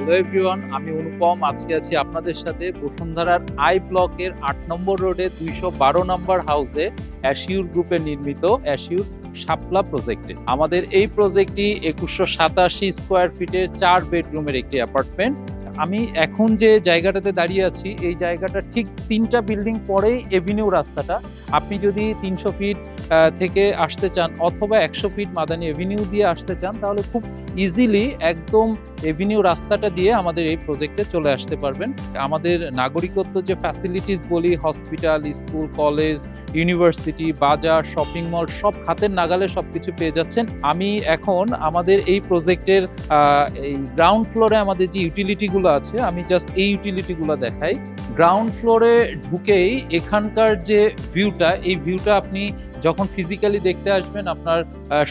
Hello everyone, আমি অনুপম। আজকে আছি আপনাদের সাথে বসুন্ধরার আই ব্লকের ৮ নম্বর রোডে ২১২ নম্বর হাউসে অ্যাশিউর গ্রুপে নির্মিত অ্যাশিউর শাপলা প্রজেক্টে। আমাদের এই প্রজেক্টটি ২১৮৭ স্কোয়ার ফিটের ৪ বেডরুমের একটি অ্যাপার্টমেন্ট। আমি এখন যে জায়গাটাতে দাঁড়িয়ে আছি, এই জায়গাটা ঠিক ৩টা বিল্ডিং পরেই এভিনিউ রাস্তাটা। আপনি যদি ৩০০ ফিট থেকে আসতে চান অথবা ১০০ ফিট মাদানী এভিনিউ দিয়ে আসতে চান, তাহলে খুব ইজিলি একদম এভিনিউ রাস্তাটা দিয়ে আমাদের এই প্রজেক্টে চলে আসতে পারবেন। আমাদের নাগরিকত্ব যে ফ্যাসিলিটিস বলি, হসপিটাল, স্কুল, কলেজ, ইউনিভার্সিটি, বাজার, শপিং মল, সব হাতের নাগালে সবকিছু পেয়ে যাচ্ছেন। আমি এখন আমাদের এই প্রজেক্টের এই গ্রাউন্ড ফ্লোরে আমাদের যে ইউটিলিটিগুলো আছে, আমি জাস্ট এই ইউটিলিটিগুলো দেখাই। গ্রাউন্ড ফ্লোরে ঢুকেই এখানকার যে ভিউটা, এই ভিউটা আপনি যখন ফিজিক্যালি দেখতে আসবেন আপনার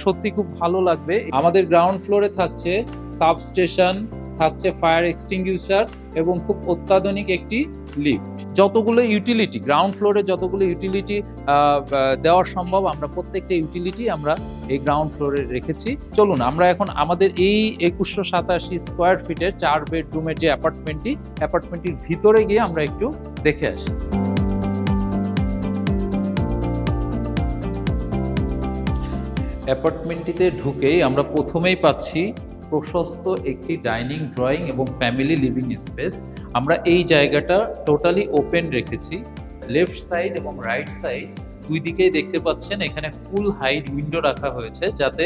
সত্যি খুব ভালো লাগবে। আমাদের গ্রাউন্ড ফ্লোরে থাকছে সাবস্টেশন, থাকছে ফায়ার এক্সটিংগুইশার এবং খুব অত্যাধুনিক একটি লিফট। যতগুলো ইউটিলিটি গ্রাউন্ড ফ্লোরে যতগুলো ইউটিলিটি দেওয়া সম্ভব, আমরা প্রত্যেকটা ইউটিলিটি আমরা এই গ্রাউন্ড ফ্লোরে রেখেছি। চলুন আমরা এখন আমাদের এই ২১৮৭ স্কোয়ার ফিটের ৪ বেডরুমের যে অ্যাপার্টমেন্টটির ভিতরে গিয়ে আমরা একটু দেখে আসি। অ্যাপার্টমেন্টটিতে ঢুকেই আমরা প্রথমেই পাচ্ছি প্রশস্ত একটি ডাইনিং, ড্রয়িং এবং ফ্যামিলি লিভিং স্পেস। আমরা এই জায়গাটা টোটালি ওপেন রেখেছি। লেফট সাইড এবং রাইট সাইড দুই দিকেই দেখতে পাচ্ছেন এখানে ফুল হাইট উইন্ডো রাখা হয়েছে, যাতে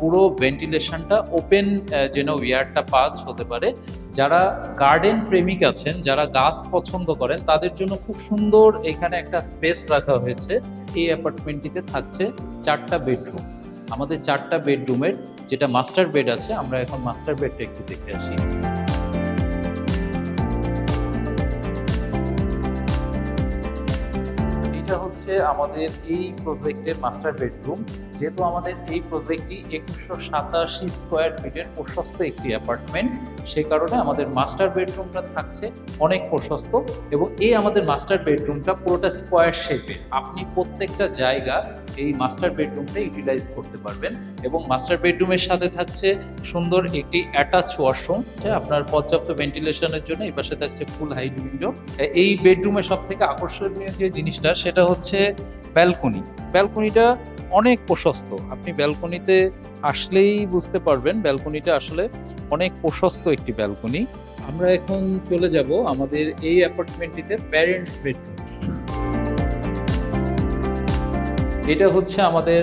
পুরো ভেন্টিলেশনটা ওপেন যেন এয়ারটা পাস হতে পারে। যারা গার্ডেন প্রেমিক আছেন, যারা গাছ পছন্দ করেন, তাদের জন্য খুব সুন্দর এখানে একটা স্পেস রাখা হয়েছে। এই অ্যাপার্টমেন্টটিতে থাকছে 4টা বেডরুম। আমাদের 4টা বেডরুমের যেটা মাস্টার বেড আছে, আমরা এখন মাস্টার বেডটা একটু দেখে আসি। এটা হচ্ছে আমাদের এই প্রজেক্টের মাস্টার বেডরুম। যেহেতু আমাদের এই প্রজেক্টটি ২১৮৭ স্কোয়ার ফিটের প্রশস্ত একটি অ্যাপার্টমেন্ট, সে কারণে আমাদের মাস্টার বেডরুমটা থাকছে অনেক প্রশস্ত এবং এই আমাদের মাস্টার বেডরুমটা পুরোটা স্কোয়ার শেপের। আপনি প্রত্যেকটা জায়গা এই মাস্টার বেডরুমটা ইউটিলাইজ করতে পারবেন এবং মাস্টার বেডরুমের সাথে থাকছে সুন্দর একটি অ্যাটাচ ওয়াশরুম। আপনার পর্যাপ্ত ভেন্টিলেশনের জন্য এই পাশে থাকছে ফুল হাইট উইন্ডো। এই বেডরুমের সব থেকে আকর্ষণীয় যে জিনিসটা, সেটা হচ্ছে ব্যালকনি। ব্যালকনিটা অনেক প্রশস্ত। আপনি ব্যালকনিতে আসলেই বুঝতে পারবেন ব্যালকনিটা আসলে অনেক প্রশস্ত একটি ব্যালকনি। আমরা এখন চলে যাব আমাদের এই অ্যাপার্টমেন্টটিতে প্যারেন্টস বেডরুম। এটা হচ্ছে আমাদের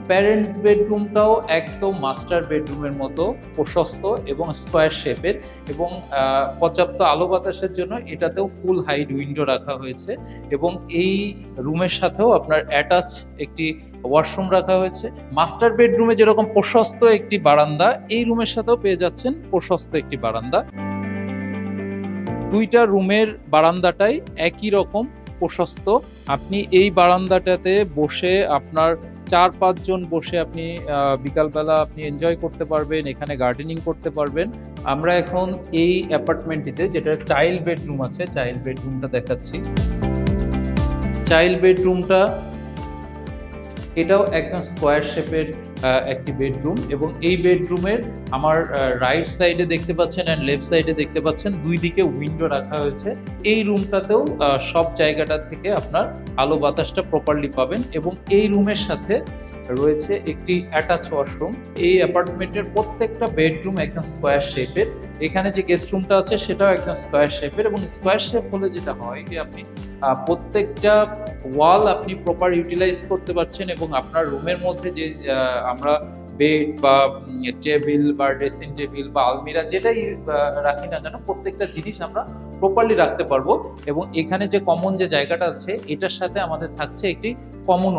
প্যারেন্টস বেডরুমটাও একদম মাস্টার বেডরুমের মতো প্রশস্ত এবং স্কোয়ার শেপের এবং পর্যাপ্ত আলো বাতাসের জন্য এটাতেও ফুল হাইট উইন্ডো রাখা হয়েছে এবং এই রুমের সাথেও আপনার অ্যাটাচ একটি ওয়াশরুম রাখা হয়েছে। মাস্টার বেডরুমে যেরকম প্রশস্ত একটি বারান্দা, এই রুমের সাথেও পেয়ে যাচ্ছেন প্রশস্ত একটি বারান্দা। দুইটা রুমের বারান্দাটাই একই রকম প্রশস্ত। আপনি এই বারান্দাটাতে বসে আপনার ৪-৫ জন বসে আপনি বিকালবেলা আপনি এনজয় করতে পারবেন, এখানে গার্ডেনিং করতে পারবেন। আমরা এখন এই অ্যাপার্টমেন্টটিতে যেটা চাইল্ড বেডরুম আছে, চাইল্ড বেডরুমটা দেখাচ্ছি। চাইল্ড বেডরুমটা এটাও একদম স্কোয়ার শেপের একটি বেডরুম এবং এই বেডরুমের আমার রাইট সাইডে দেখতে পাচ্ছেন অ্যান্ড লেফট সাইডে দেখতে পাচ্ছেন দুই দিকে উইন্ডো রাখা হয়েছে। এই রুমটাতেও সব জায়গাটা থেকে আপনার আলো বাতাসটা প্রপারলি পাবেন এবং এই রুমের সাথে রয়েছে একটি অ্যাটাচ ওয়াশরুম। এই অ্যাপার্টমেন্টের প্রত্যেকটা বেডরুম একদম স্কোয়ার শেপের। এখানে যে গেস্ট রুমটা আছে সেটাও একদম স্কোয়ার শেপের এবং স্কোয়ার শেপ হলে যেটা হয় যে আপনি প্রত্যেকটা ওয়াল আপনি প্রপার ইউটিলাইজ করতে পারছেন এবং আপনার রুমের মধ্যে যে আমরা বেড বা টেবিল বা ড্রেসিং টেবিল বা আলমিরা যেটাই রাখি না কেন, প্রত্যেকটা জিনিস আমরা প্রপারলি রাখতে পারবো। এবং এখানে যে কমন যে জায়গাটা আছে, এটার সাথে আমাদের থাকছে একটি কমন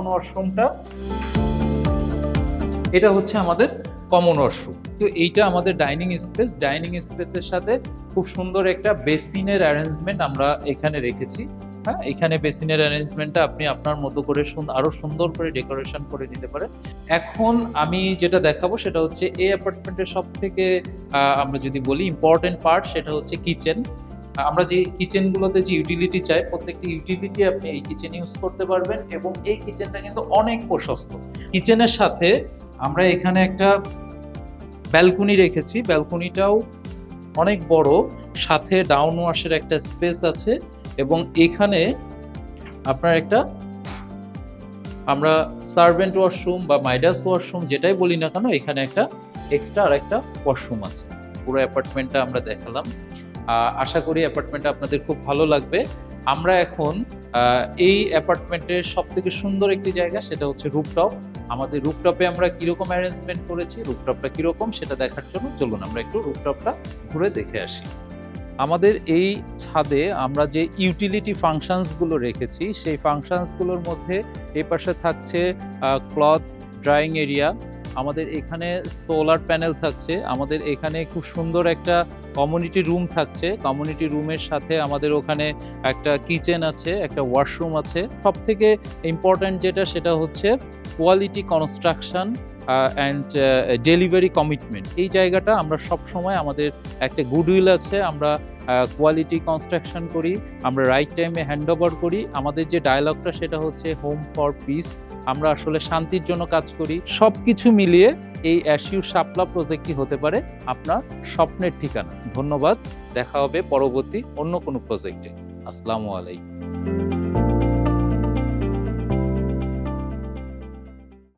ওয়াশরুমটা এটা হচ্ছে আমাদের কমন ওয়াশরুম। তো এইটা আমাদের ডাইনিং স্পেসের সাথে খুব সুন্দর একটা বেসিনের অ্যারেঞ্জমেন্ট আমরা এখানে রেখেছি। হ্যাঁ, এখানে বেসিনের অ্যারেঞ্জমেন্টটা আপনি আপনার মতো করে আরো সুন্দর করে ডেকোরেশন করে নিতে পারেন। এখন আমি যেটা দেখাবো সেটা হচ্ছে এই অ্যাপার্টমেন্টের সব থেকে আমরা যদি বলি ইম্পর্টেন্ট পার্ট, সেটা হচ্ছে কিচেন। আমরা যে কিচেনগুলোতে যে ইউটিলিটি চাই, প্রত্যেকটি ইউটিলিটি আপনি এই কিচেন ইউজ করতে পারবেন এবং এই কিচেনটা কিন্তু অনেক প্রশস্ত। কিচেনের সাথে আমরা এখানে একটা ব্যালকনি রেখেছি, ব্যালকনিটাও অনেক বড়, সাথে ডাউন ওয়াশের একটা স্পেস আছে এবং এখানে আপনার একটা আমরা সার্ভেন্ট ওয়াশরুম বা মাইডাস ওয়াশরুম যেটাই বলি না কেন, এখানে একটা এক্সট্রা আর একটা ওয়াশরুম আছে। পুরো অ্যাপার্টমেন্টটা আমরা দেখালাম। আশা করি অ্যাপার্টমেন্টটা আপনাদের খুব ভালো লাগবে। আমরা এখন এই অ্যাপার্টমেন্টের সবথেকে সুন্দর একটি জায়গা, সেটা হচ্ছে রুফটপ। আমাদের রুফটপে আমরা কিরকম অ্যারেঞ্জমেন্ট করেছি, রুফটপটা কিরকম সেটা দেখার জন্য চলুন আমরা একটু রুফটপটা ঘুরে দেখে আসি। আমাদের এই ছাদে আমরা যে ইউটিলিটি ফাংশনসগুলো রেখেছি, সেই ফাংশনসগুলোর মধ্যে এই পাশে থাকছে ক্লথ ড্রাইং এরিয়া, আমাদের এখানে সোলার প্যানেল থাকছে, আমাদের এখানে খুব সুন্দর একটা কমিউনিটি রুম থাকছে, কমিউনিটি রুমের সাথে আমাদের ওখানে একটা কিচেন আছে, একটা ওয়াশরুম আছে। সবথেকে ইম্পর্ট্যান্ট যেটা, সেটা হচ্ছে quality construction and delivery commitment. এই জায়গাটা আমরা সবসময়, আমাদের একটা গুডউইল আছে, আমরা কোয়ালিটি কনস্ট্রাকশন করি, আমরা রাইট টাইমে হ্যান্ড ওভার করি। আমাদের যে ডায়ালগটা সেটা হচ্ছে হোম ফর পিস, আমরা আসলে শান্তির জন্য কাজ করি। সবকিছু মিলিয়ে এই অ্যাশিউর শাপলা প্রজেক্টটি হতে পারে আপনার স্বপ্নের ঠিকানা। ধন্যবাদ, দেখা হবে পরবর্তী অন্য কোনো প্রজেক্টে। আসসালামু আলাইকুম।